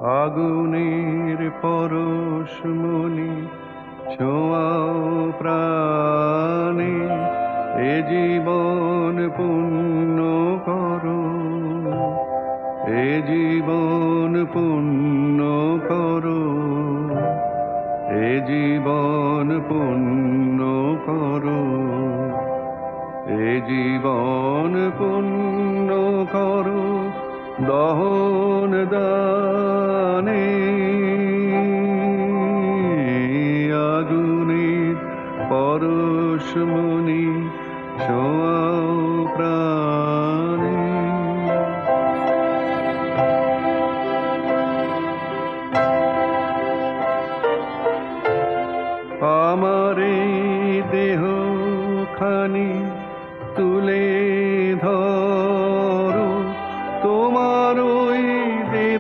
আগুনের পরশমণি ছোঁয়াও প্রাণে, এ জীবন পুণ্য করো, এ জীবন পুণ্য করো, এ জীবন পুণ্য করো, এ জীবন পুণ্য করো। দহন